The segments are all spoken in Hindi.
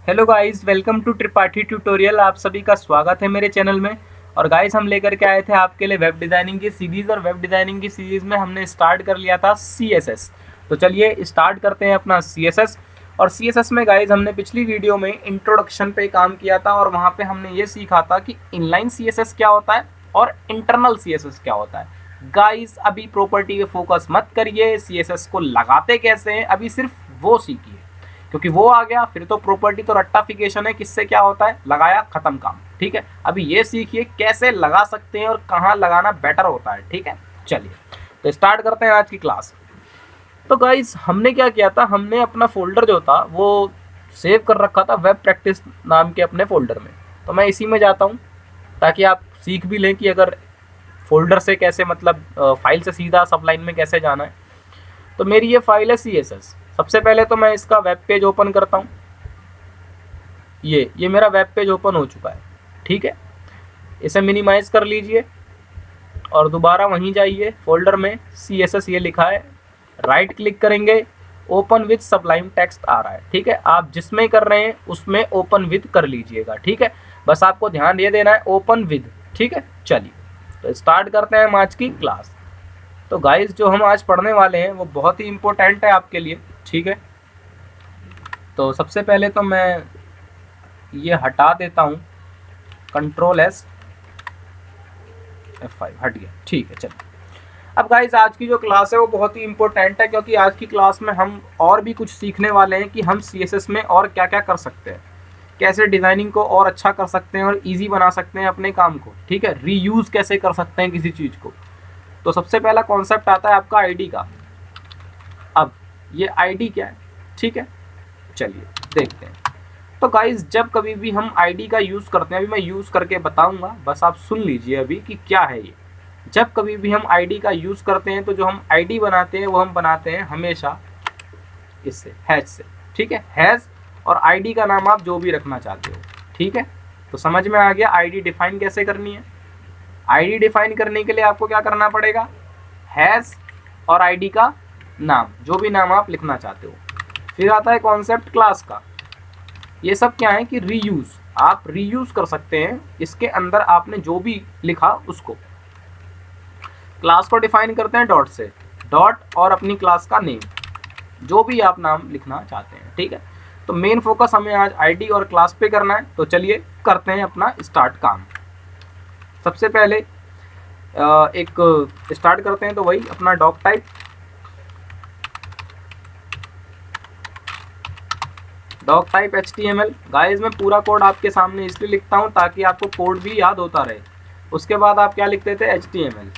Hello guys, welcome to Tripathi tutorial. आप सभी का स्वागत है मेरे चैनल में। और गाइस, हम लेकर के आए थे आपके लिए वेब डिज़ाइनिंग की सीरीज़। और वेब डिज़ाइनिंग की सीरीज़ में हमने स्टार्ट कर लिया था CSS। तो चलिए स्टार्ट करते हैं अपना CSS। और CSS में गाइस हमने पिछली वीडियो में इंट्रोडक्शन पे काम किया था और वहाँ पे हमने ये सीखा था कि इनलाइन CSS क्या होता है और इंटरनल CSS क्या होता है। गाइस, अभी प्रॉपर्टी पे फोकस मत करिए, CSS को लगाते कैसे हैं अभी सिर्फ वो सीखिए, क्योंकि वो आ गया फिर तो प्रॉपर्टी तो रट्टाफिकेशन है। किससे क्या होता है, लगाया खत्म काम। ठीक है, अभी ये सीखिए कैसे लगा सकते हैं और कहाँ लगाना बेटर होता है। ठीक है, चलिए तो स्टार्ट करते हैं आज की क्लास। तो गाइस, हमने क्या किया था, हमने अपना फोल्डर जो था वो सेव कर रखा था वेब प्रैक्टिस नाम के अपने फोल्डर में। तो मैं इसी में जाता हूँ ताकि आप सीख भी लें कि अगर फोल्डर से कैसे, मतलब फाइल से सीधा सबलाइन में कैसे जाना है। तो मेरी ये फाइल है CSS। सबसे पहले तो मैं इसका वेब पेज ओपन करता हूँ। ये मेरा वेब पेज ओपन हो चुका है। ठीक है, इसे मिनिमाइज कर लीजिए और दोबारा वहीं जाइए, फोल्डर में CSS ये लिखा है, राइट क्लिक करेंगे, ओपन विद सबलाइन टेक्स्ट आ रहा है। ठीक है, आप जिसमें कर रहे हैं उसमें ओपन विद कर लीजिएगा। ठीक है, बस आपको ध्यान ये देना है, ओपन विद। ठीक है, चलिए तो स्टार्ट करते हैं हम आज की क्लास। तो गाइस, जो हम आज पढ़ने वाले हैं वो बहुत ही इम्पोर्टेंट है आपके लिए। ठीक है, तो सबसे पहले तो मैं ये हटा देता हूँ, Ctrl+S F5 हट गया। ठीक है, चलिए अब गाइस, आज की जो क्लास है वो बहुत ही इंपॉर्टेंट है, क्योंकि आज की क्लास में हम और भी कुछ सीखने वाले हैं कि हम CSS में और क्या क्या कर सकते हैं, कैसे डिज़ाइनिंग को और अच्छा कर सकते हैं और इजी बना सकते हैं अपने काम को। ठीक है, रीयूज़ कैसे कर सकते हैं किसी चीज़ को। तो सबसे पहला कॉन्सेप्ट आता है आपका ID का। अब ये ID क्या है, ठीक है, चलिए देखते हैं। तो गाइज, जब कभी भी हम ID का यूज़ करते हैं, अभी मैं यूज़ करके बताऊंगा, बस आप सुन लीजिए अभी कि क्या है ये। जब कभी भी हम ID का यूज़ करते हैं तो जो हम ID बनाते हैं वो हम बनाते हैं हमेशा इससे, हैश से। ठीक है, हैश और ID का नाम आप जो भी रखना चाहते हो। ठीक है, तो समझ में आ गया ID डिफाइन कैसे करनी है। ID डिफाइन करने के लिए आपको क्या करना पड़ेगा, हैश और ID का नाम, जो भी नाम आप लिखना चाहते हो। फिर आता है कॉन्सेप्ट क्लास का। ये सब क्या है कि रीयूज़, आप रीयूज़ कर सकते हैं, इसके अंदर आपने जो भी लिखा उसको। क्लास को डिफाइन करते हैं डॉट से, डॉट और अपनी क्लास का नेम, जो भी आप नाम लिखना चाहते हैं। ठीक है, तो मेन फोकस हमें आज ID और क्लास पे करना है। तो चलिए करते हैं अपना स्टार्ट काम। सबसे पहले एक स्टार्ट करते हैं, तो वही अपना doc type, doc type HTML। Guys, मैं पूरा कोड आपके सामने इसलिए लिखता हूँ ताकि आपको कोड भी याद होता रहे। उसके बाद आप क्या लिखते थे, HTML।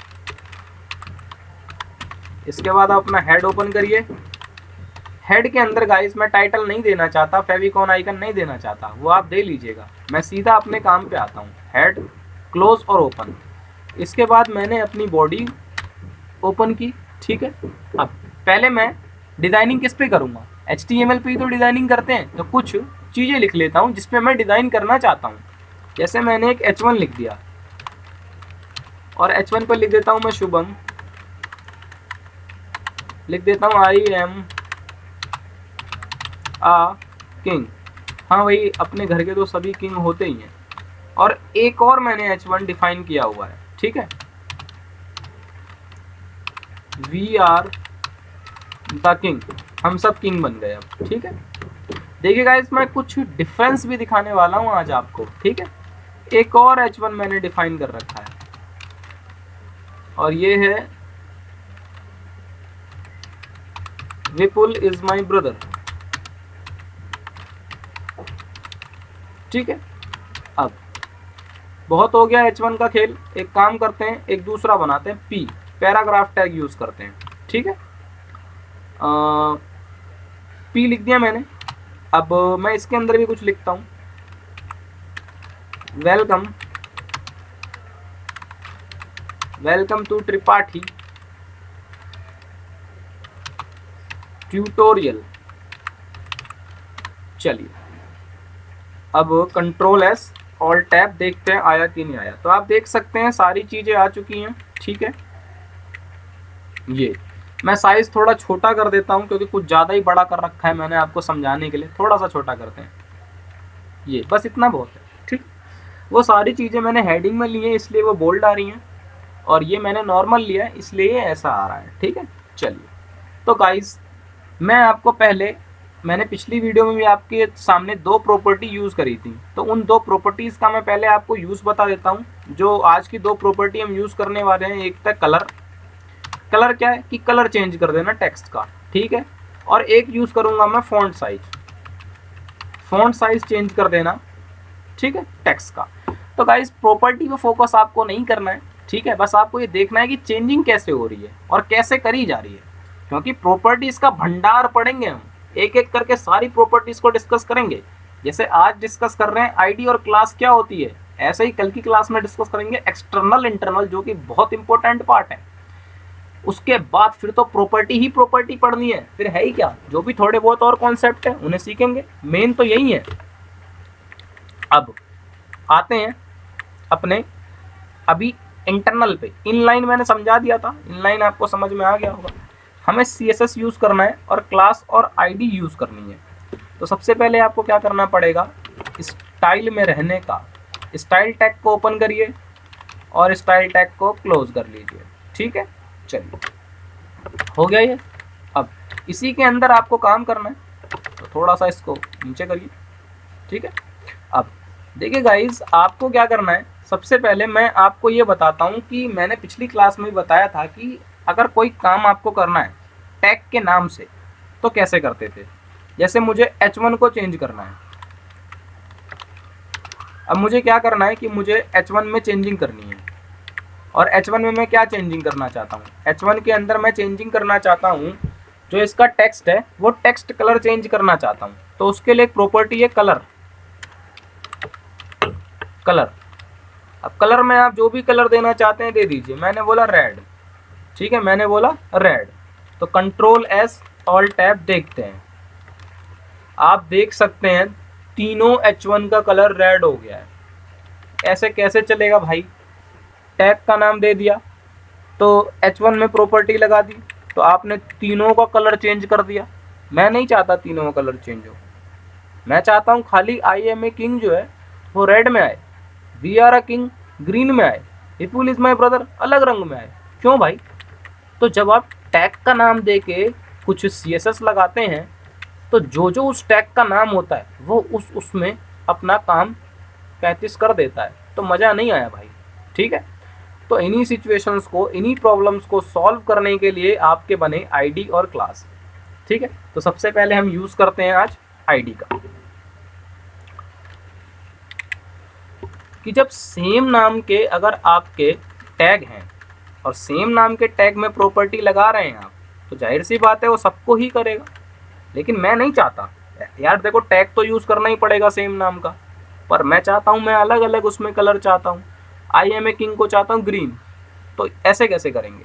इसके बाद आप अपना हेड ओपन करिए। हेड के अंदर गाइस मैं टाइटल नहीं देना चाहता, फेविकॉन आइकन नहीं देना चाहता, वो आप दे लीजिएगा। मैं सीधा अपने काम पे आता हूँ, हेड, क्लोज और ओपन। इसके बाद मैंने अपनी बॉडी ओपन की। ठीक है, अब पहले मैं डिज़ाइनिंग किस पे करूँगा, HTML पे ही तो डिज़ाइनिंग करते हैं। तो कुछ चीज़ें लिख लेता हूँ जिस पे मैं डिज़ाइन करना चाहता हूँ। जैसे मैंने एक H1 लिख दिया और H1 पर लिख देता हूँ मैं शुभम, लिख देता हूँ I am a king। हाँ भाई, अपने घर के तो सभी किंग होते ही हैं। और एक और मैंने H1 डिफाइन किया हुआ है। ठीक है, We are the king, हम सब किंग बन गए अब। ठीक है, देखिए गाइस, मैं कुछ डिफरेंस भी दिखाने वाला हूँ आज आपको। ठीक है, एक और H1 मैंने डिफाइन कर रखा है और ये है विपुल इज माई ब्रदर। ठीक है, अब बहुत हो गया H1 का खेल। एक काम करते हैं, एक दूसरा बनाते हैं, P, पैराग्राफ टैग यूज करते हैं। ठीक है, P लिख दिया मैंने। अब मैं इसके अंदर भी कुछ लिखता हूँ, welcome, welcome to Tripathi tutorial. चलिए अब Ctrl+S Alt+Tab देखते हैं आया कि नहीं आया। तो आप देख सकते हैं सारी चीज़ें आ चुकी हैं। ठीक है, ये मैं साइज़ थोड़ा छोटा कर देता हूँ क्योंकि कुछ ज़्यादा ही बड़ा कर रखा है मैंने आपको समझाने के लिए। थोड़ा सा छोटा करते हैं। ये बस इतना बहुत है, ठीक। वो सारी चीज़ें मैंने हेडिंग में ली हैं इसलिए वो बोल्ड आ रही हैं, और ये मैंने नॉर्मल लिया है इसलिए ऐसा आ रहा है, ठीक है। चलिए, तो गाइस मैं आपको पहले, मैंने पिछली वीडियो में भी आपके सामने दो प्रॉपर्टी यूज़ करी थी, तो उन दो प्रॉपर्टीज़ का मैं पहले आपको यूज़ बता देता हूँ। जो आज की दो प्रॉपर्टी हम यूज़ करने वाले हैं, एक था कलर। कलर क्या है कि कलर चेंज कर देना टेक्स्ट का, ठीक है। और एक यूज़ करूँगा मैं font size, font size change कर देना, ठीक है, टेक्स्ट का। तो गाइस प्रॉपर्टी पे फोकस आपको नहीं करना है, ठीक है, बस आपको ये देखना है कि चेंजिंग कैसे हो रही है और कैसे करी जा रही है, क्योंकि प्रॉपर्टीज़ का भंडार पढ़ेंगे हम, एक एक करके सारी प्रॉपर्टीज़ को डिस्कस करेंगे। जैसे आज डिस्कस कर रहे हैं आईडी और क्लास क्या होती है, ऐसे ही कल की क्लास में डिस्कस करेंगे एक्सटर्नल इंटरनल, जो कि बहुत इंपॉर्टेंट पार्ट है। उसके बाद फिर तो प्रॉपर्टी ही प्रॉपर्टी पढ़नी है, फिर है ही क्या, जो भी थोड़े बहुत और कॉन्सेप्ट है उन्हें सीखेंगे, मेन तो यही है। अब आते हैं अपने अभी इंटरनल पे। इनलाइन मैंने समझा दिया था, इनलाइन आपको समझ में आ गया होगा। हमें CSS यूज़ करना है और क्लास और आईडी यूज़ करनी है। तो सबसे पहले आपको क्या करना पड़ेगा, स्टाइल में रहने का स्टाइल टैग को ओपन करिए और स्टाइल टैग को क्लोज कर लीजिए, ठीक है। चलिए, हो गया ये। अब इसी के अंदर आपको काम करना है, तो थोड़ा सा इसको नीचे करिए, ठीक है। अब देखिए गाइस, आपको क्या करना है, सबसे पहले मैं आपको ये बताता हूँ कि मैंने पिछली क्लास में बताया था कि अगर कोई काम आपको करना है टैग के नाम से तो कैसे करते थे। जैसे मुझे H1 को चेंज करना है, अब मुझे क्या करना है कि मुझे H1 में चेंजिंग करनी है, और H1 में मैं क्या चेंजिंग करना चाहता हूँ, H1 के अंदर मैं चेंजिंग करना चाहता हूँ जो इसका टेक्स्ट है वो टेक्स्ट कलर चेंज करना चाहता हूँ। तो उसके लिए एक प्रॉपर्टी है कलर। कलर, अब कलर में आप जो भी कलर देना चाहते हैं दे दीजिए। मैंने बोला रेड, ठीक है, मैंने बोला रेड। तो कंट्रोल S ऑल टैब देखते हैं, आप देख सकते हैं तीनों H1 का कलर रेड हो गया है। ऐसे कैसे चलेगा भाई, टैग का नाम दे दिया तो H1 में प्रॉपर्टी लगा दी तो आपने तीनों का कलर चेंज कर दिया। मैं नहीं चाहता तीनों का कलर चेंज हो, मैं चाहता हूँ खाली I am a king जो है वो रेड में आए, we are a king green में आए, विपुल इज माई ब्रदर अलग रंग में आए। क्यों भाई, तो जब आप टैग का नाम दे के कुछ CSS लगाते हैं तो जो जो उस टैग का नाम होता है वो उसमें अपना काम 35 कर देता है, तो मज़ा नहीं आया भाई, ठीक है। तो इन्हीं सिचुएशंस को, इन्हीं प्रॉब्लम्स को सॉल्व करने के लिए आपके बने आईडी और क्लास, ठीक है। तो सबसे पहले हम यूज़ करते हैं आज आईडी का, कि जब सेम नाम के अगर आपके टैग हैं और सेम नाम के टैग में प्रॉपर्टी लगा रहे हैं आप, तो जाहिर सी बात है वो सबको ही करेगा। लेकिन मैं नहीं चाहता यार, देखो टैग तो यूज़ करना ही पड़ेगा सेम नाम का, पर मैं चाहता हूँ मैं अलग अलग उसमें कलर चाहता हूँ। आई एम ए किंग को चाहता हूँ ग्रीन, तो ऐसे कैसे करेंगे।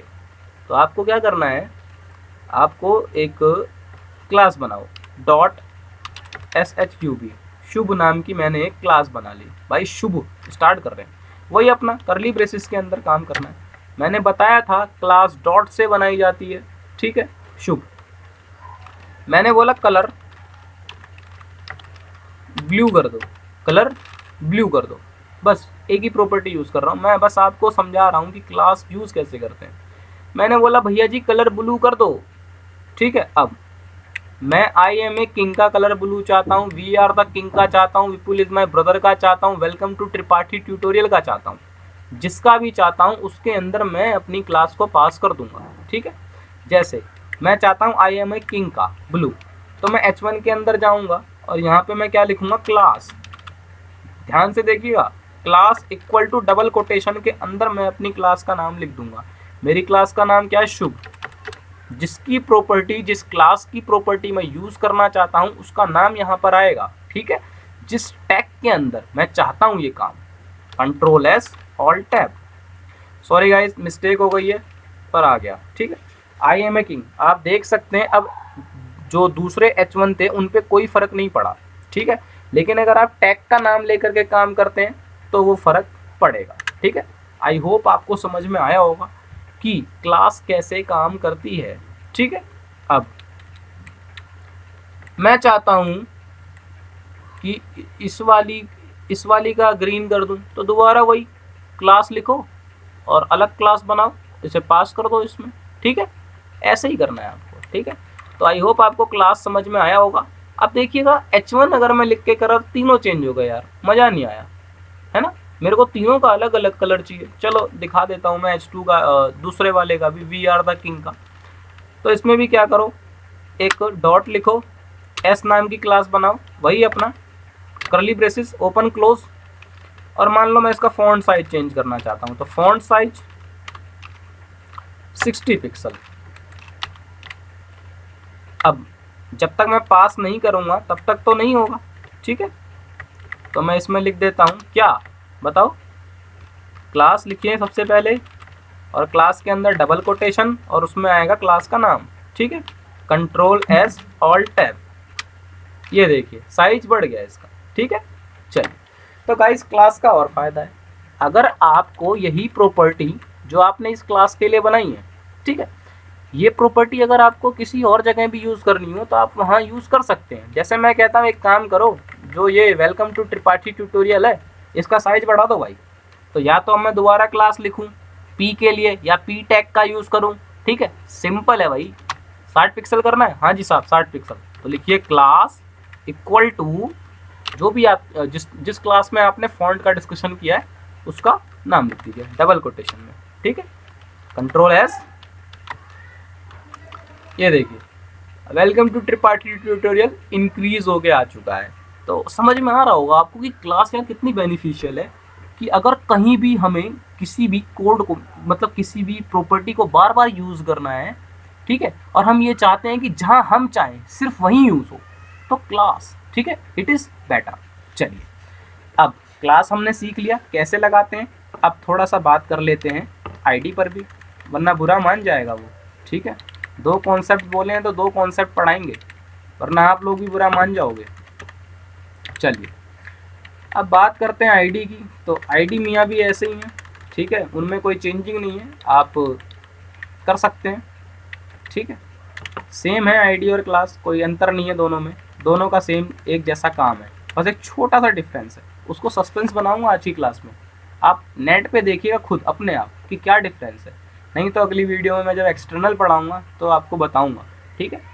तो आपको क्या करना है, आपको एक क्लास बनाओ .shub, शुभ नाम की मैंने एक क्लास बना ली भाई। शुभ स्टार्ट कर रहे हैं, वही अपना करली ब्रेसिस के अंदर काम करना है। मैंने बताया था क्लास डॉट से बनाई जाती है, ठीक है। शुभ, मैंने बोला कलर ब्लू कर दो, कलर ब्लू कर दो, बस एक ही प्रॉपर्टी यूज़ कर रहा हूँ मैं, बस आपको समझा रहा हूँ कि क्लास यूज़ कैसे करते हैं। मैंने बोला भैया जी कलर ब्लू कर दो, ठीक है। अब मैं आई एम ए किंग का कलर ब्लू चाहता हूँ, वी आर द किंग का चाहता हूँ, विपुल इज माई ब्रदर का चाहता हूँ, वेलकम टू त्रिपाठी ट्यूटोरियल का चाहता हूँ, जिसका भी चाहता हूँ उसके अंदर मैं अपनी क्लास को पास कर दूंगा, ठीक है। जैसे मैं चाहता हूँ आई एम ए किंग का ब्लू, तो मैं H1 के अंदर जाऊँगा और यहाँ पे मैं क्या लिखूँगा, क्लास। ध्यान से देखिएगा, class equal to double quotation के अंदर मैं अपनी क्लास का नाम लिख दूंगा। मेरी क्लास का नाम क्या है, शुभ। जिसकी प्रॉपर्टी, जिस क्लास की प्रॉपर्टी मैं यूज़ करना चाहता हूँ उसका नाम यहाँ पर आएगा, ठीक है। जिस टैग के अंदर मैं चाहता हूँ ये काम, control S all tab, sorry guys mistake हो गई है पर आ गया, ठीक है। आई एम ए किंग, आप देख सकते हैं अब जो दूसरे H1 थे उन पे कोई फ़र्क नहीं पड़ा, ठीक है। लेकिन अगर आप टैग का नाम लेकर के काम करते हैं तो वो फ़र्क पड़ेगा, ठीक है। आई होप आपको समझ में आया होगा कि क्लास कैसे काम करती है, ठीक है। अब मैं चाहता हूँ कि इस वाली का ग्रीन कर दूं, तो दोबारा वही क्लास लिखो और अलग क्लास बनाओ, इसे पास कर दो इसमें, ठीक है। ऐसे ही करना है आपको, ठीक है। तो आई होप आपको क्लास समझ में आया होगा। अब देखिएगा H1 अगर मैं लिख के करा, तीनों चेंज हो गए यार, मज़ा नहीं आया, है ना। मेरे को तीनों का अलग अलग कलर चाहिए। चलो दिखा देता हूँ मैं H2 का, दूसरे वाले का भी, वी आर द किंग का। तो इसमें भी क्या करो, एक डॉट लिखो, एस नाम की क्लास बनाओ, वही अपना करली ब्रेसेस ओपन क्लोज, और मान लो मैं इसका फॉन्ट साइज चेंज करना चाहता हूँ, तो फॉन्ट साइज 60 पिक्सल। अब जब तक मैं पास नहीं करूँगा तब तक तो नहीं होगा, ठीक है। तो मैं इसमें लिख देता हूँ, क्या बताओ, क्लास लिखिए सबसे पहले, और क्लास के अंदर डबल कोटेशन, और उसमें आएगा क्लास का नाम, ठीक है। कंट्रोल एस ऑल्ट टैब, ये देखिए साइज बढ़ गया इसका, ठीक है। चलिए, तो गाइस क्लास का और फायदा है, अगर आपको यही प्रॉपर्टी जो आपने इस क्लास के लिए बनाई है, ठीक है, ये प्रॉपर्टी अगर आपको किसी और जगह भी यूज़ करनी हो तो आप वहाँ यूज़ कर सकते हैं। जैसे मैं कहता हूँ एक काम करो, जो ये वेलकम टू त्रिपाठी ट्यूटोरियल है, इसका साइज बढ़ा दो भाई, तो या तो मैं दोबारा क्लास लिखूँ पी के लिए, या पी टैग का यूज़ करूँ, ठीक है। सिंपल है भाई, 60 पिक्सल करना है, हाँ जी साहब 60 पिक्सल, तो लिखिए क्लास इक्वल टू जो भी आप जिस क्लास में आपने फॉन्ट का डिस्कशन किया है उसका नाम लिख दीजिए डबल कोटेशन में, ठीक है। कंट्रोल एस, ये देखिए welcome to Tripathi tutorial increase हो के आ चुका है। तो समझ में आ रहा होगा आपको कि क्लास यार कितनी बेनिफिशियल है, कि अगर कहीं भी हमें किसी भी कोड को, मतलब किसी भी प्रॉपर्टी को बार बार यूज़ करना है, ठीक है, और हम ये चाहते हैं कि जहाँ हम चाहें सिर्फ वहीं यूज़ हो, तो क्लास, ठीक है, इट इज़ बेटर। चलिए, अब क्लास हमने सीख लिया कैसे लगाते हैं, अब थोड़ा सा बात कर लेते हैं आईडी पर भी, वरना बुरा मान जाएगा वो, ठीक है। 2 कॉन्सेप्ट बोले हैं तो 2 कॉन्सेप्ट पढ़ाएंगे, वरना आप लोग भी बुरा मान जाओगे। चलिए, अब बात करते हैं आईडी की। तो आईडी मियाँ भी ऐसे ही हैं, ठीक है, उनमें कोई चेंजिंग नहीं है, आप कर सकते हैं, ठीक है। सेम है आईडी और क्लास, कोई अंतर नहीं है दोनों में, दोनों का सेम एक जैसा काम है, बस एक छोटा सा डिफरेंस है, उसको सस्पेंस बनाऊंगा आज की क्लास में, आप नेट पे देखिएगा खुद अपने आप कि क्या डिफरेंस है, नहीं तो अगली वीडियो में मैं जब एक्सटर्नल पढ़ाऊंगा तो आपको बताऊंगा, ठीक है।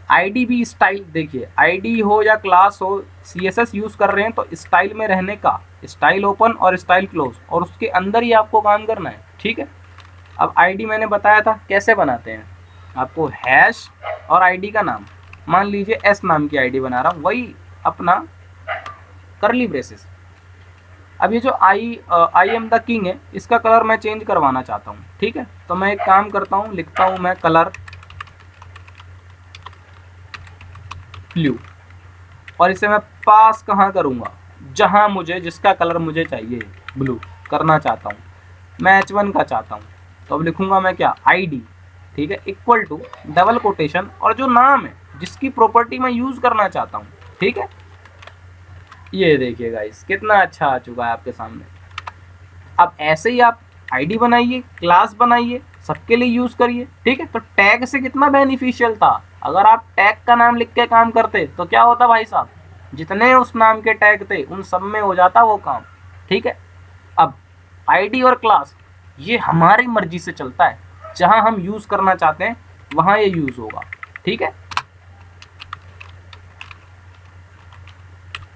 आईडी भी स्टाइल, देखिए आईडी हो या क्लास हो, सीएसएस यूज़ कर रहे हैं तो स्टाइल में रहने का, स्टाइल ओपन और स्टाइल क्लोज, और उसके अंदर ही आपको काम करना है, ठीक है। अब आईडी मैंने बताया था कैसे बनाते हैं, आपको हैश और आईडी का नाम, मान लीजिए एस नाम की आईडी बना रहा हूँ, वही अपना करली ब्रेसेस। अब ये जो आई एम द किंग है, इसका कलर मैं चेंज करवाना चाहता हूँ, ठीक है। तो मैं एक काम करता हूँ, लिखता हूँ मैं कलर ब्लू, और इसे मैं पास कहाँ करूँगा, जहाँ मुझे जिसका कलर मुझे चाहिए, ब्लू करना चाहता हूँ, मैं H1 का चाहता हूँ, तो अब लिखूँगा मैं क्या, आईडी, ठीक है, इक्वल टू डबल कोटेशन, और जो नाम है जिसकी प्रॉपर्टी मैं यूज़ करना चाहता हूँ, ठीक है। ये देखिए गाइस कितना अच्छा आ चुका है आपके सामने। अब ऐसे ही आप आईडी बनाइए, क्लास बनाइए, सबके लिए यूज़ करिए, ठीक है। तो टैग से कितना बेनिफिशियल था, अगर आप टैग का नाम लिख के काम करते तो क्या होता भाई साहब, जितने उस नाम के टैग थे उन सब में हो जाता वो काम, ठीक है। अब आईडी और क्लास ये हमारी मर्जी से चलता है, जहां हम यूज़ करना चाहते हैं वहां ये यूज़ होगा, ठीक है।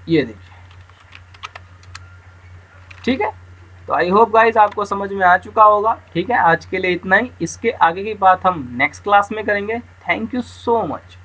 ये देखिए, ठीक है। तो आई होप गाइस आपको समझ में आ चुका होगा, ठीक है। आज के लिए इतना ही, इसके आगे की बात हम नेक्स्ट क्लास में करेंगे। Thank you so much.